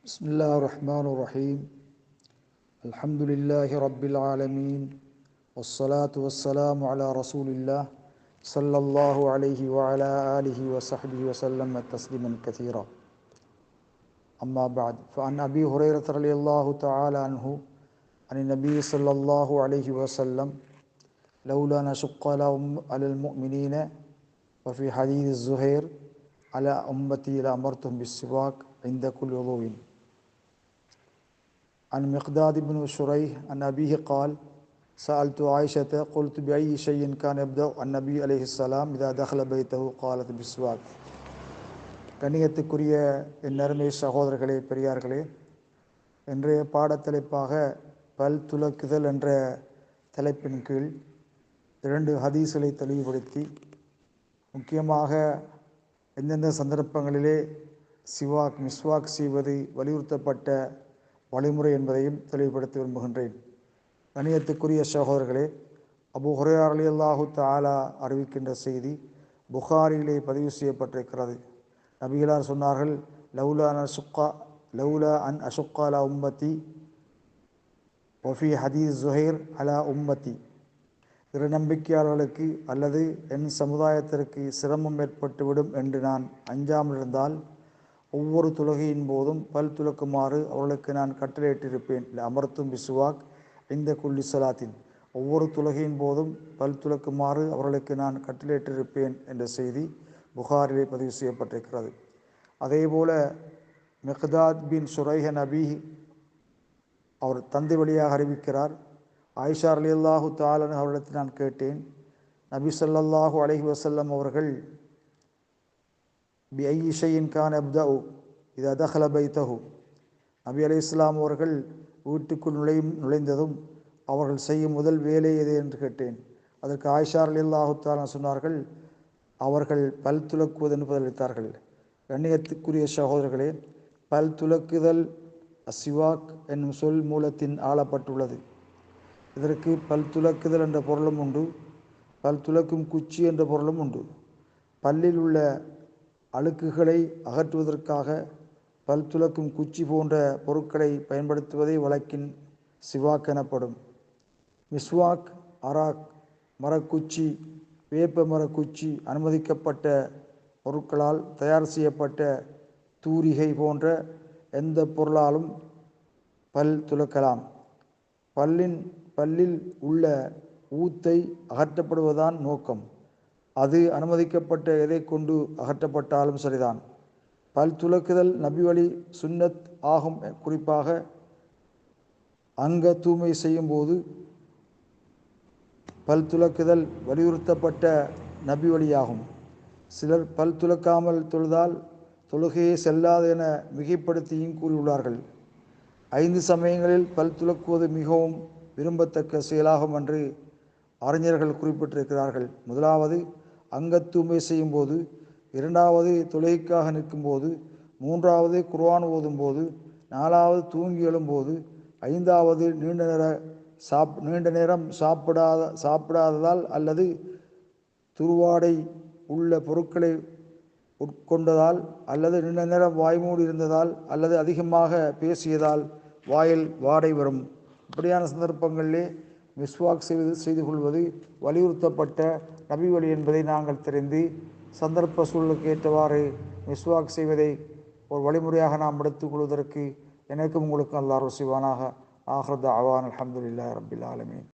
بسم الله الرحمن الرحيم الحمد لله رب العالمين والصلاة والسلام على رسول الله صلى الله عليه وعلى آله وصحبه وسلم تسليما كثيرا أما بعد فعن أبي هريرة رضي الله تعالى عنه عن النبي صلى الله عليه وسلم لولا نشق على المؤمنين وفي حديث الزهير على أمتي لأمرتهم بالسواك عند كل وضوء. عن مقداد بن شريح عن أبيه قال سألت عائشة قلت بأي شيء كان يبدأ النبي عليه السلام إذا دخل بيته قالت بالسواك. கண்ணியத்துக்குரிய என் அருமை சகோதரர்களே, பெரியார்களே, இன்றைய பாடத்தலைப்பாக பல் துலக்குதல் என்ற தலைப்பின் கீழ் 2 ஹதீஸ்களை தெளிவுபடுத்தி முக்கியமாக எந்தெந்த சந்தர்ப்பங்களிலே மிஸ்வாக் செய்வது வலியுறுத்தப்பட்ட வழிமுறை என்பதையும் தெளிவுபடுத்த விரும்புகின்றேன். கண்ணியத்துக்குரிய சகோதரர்களே, அபூ ஹுரைரா ரலியல்லாஹு தஆலா அறிவிக்கின்ற செய்தி புகாரியிலே பதிவு செய்யப்பட்டிருக்கிறது. நபிகளார் சொன்னார்கள், லவுலா அன் அஷுக்கா அலா உம்மத்தி வஃபி ஹதீஸ் ஜுஹைர் அலா உம்மத்தி. இரு நம்பிக்கையாளர்களுக்கு அல்லது என் சமுதாயத்திற்கு சிரமம் ஏற்பட்டுவிடும் என்று நான் அஞ்சாமல் இருந்தால் ஒவ்வொரு தொழுகையின் போதும் பல் துலக்குமாறு அவர்களுக்கு நான் கட்டளையிட்டிருப்பேன். அமர்த்தும் பிசுவாக் இந்த குல்லி சலாத்தின். ஒவ்வொரு தொழுகையின் போதும் பல் துலக்குமாறு அவர்களுக்கு நான் கட்டளையிட்டிருப்பேன் என்ற செய்தி புகாரிலே பதிவு செய்யப்பட்டிருக்கிறது. அதேபோல மிக்தாத் பின் ஷுரைஹ் நபி அவர் தந்தை வழியாக அறிவிக்கிறார், ஆயிஷா ரலியல்லாஹு தஆலா அவர்களிடத்தில் நான் கேட்டேன், நபி ஸல்லல்லாஹு அலைஹி வஸல்லம் அவர்கள் பிஐ ஷைஇன் கான யப்தஉ இதா தஹல பைத்தஹு, நபி அலைஹிஸ்ஸலாம் அவர்கள் வீட்டுக்குள் நுழைந்ததும் அவர்கள் செய்யும் முதல் வேலை எது என்று கேட்டேன். அதற்கு ஆயிஷா ரலியல்லாஹு தஆலா சொன்னார்கள், அவர்கள் பல் துலக்குவது என்று பதிலளித்தார்கள். கண்ணியத்துக்குரிய சகோதரர்களே, பல் துலக்குதல் அசிவாக் என்னும் சொல் மூலத்தின் ஆளப்பட்டுள்ளது. இதற்கு பல் துலக்குதல் என்ற பொருளும் உண்டு, பல் துலக்கும் குச்சி என்ற பொருளும் உண்டு. பல்லில் உள்ள அழுக்குகளை அகற்றுவதற்காக பல் துலக்கும் குச்சி போன்ற பொருட்களை பயன்படுத்துவதே வழக்கின் சிவாக் எனப்படும். மிஸ்வாக், அராக், மரக்குச்சி, வேப்ப மரக்குச்சி, அனுமதிக்கப்பட்ட பொருட்களால் தயார் செய்யப்பட்ட தூரிகை போன்ற எந்த பொருளாலும் பல் துலக்கலாம். பல்லில் உள்ள ஊத்தை அகற்றப்படுவதுதான் நோக்கம். அது அனுமதிக்கப்பட்ட எதை கொண்டு அகற்றப்பட்டாலும் சரிதான். பல் துலக்குதல் நபி வழி சுன்னத் ஆகும். குறிப்பாக அங்க தூய்மை செய்யும் போது பல் துலக்குதல் வலியுறுத்தப்பட்ட நபி வழியாகும். சிலர் பல் துலக்காமல் தொழுதால் தொழுகையே செல்லாது என மிகைப்படுத்தியும் கூறியுள்ளார்கள். 5 சமயங்களில் பல் துலக்குவது மிகவும் விரும்பத்தக்க செயலாகும் என்று அறிஞர்கள் குறிப்பிட்டிருக்கிறார்கள். முதலாவது அங்கத்தூய்மை செய்யும் போது, 2வது தொழுகைக்காக நிற்கும்போது, 3வது குர்ஆன் ஓதும்போது, 4வது தூங்கி எழும்போது, 5வது நீண்ட நேரம் சாப்பிடாததால் அல்லது துருவாடை உள்ள பொருட்களை உட்கொண்டதால் அல்லது நீண்ட நேரம் வாய்மூடி இருந்ததால் அல்லது அதிகமாக பேசியதால் வாயில் வாடை வரும். இப்படியான சந்தர்ப்பங்களிலே மிஸ்வாக் செய்து கொள்வது வலியுறுத்தப்பட்ட நபி வழி என்பதை நாங்கள் தெரிந்து சந்தர்ப்ப சூழலுக்கு ஏற்றவாறு மிஸ்வாக் செய்வதை ஒரு வழிமுறையாக நாம் எடுத்துக்கொள்வதற்கு எனக்கும் உங்களுக்கும் அல்லாஹ் செய்வானாக. ஆஹிரு தஅவானா அல்ஹம்துலில்லாஹி ரப்பில் ஆலமீன்.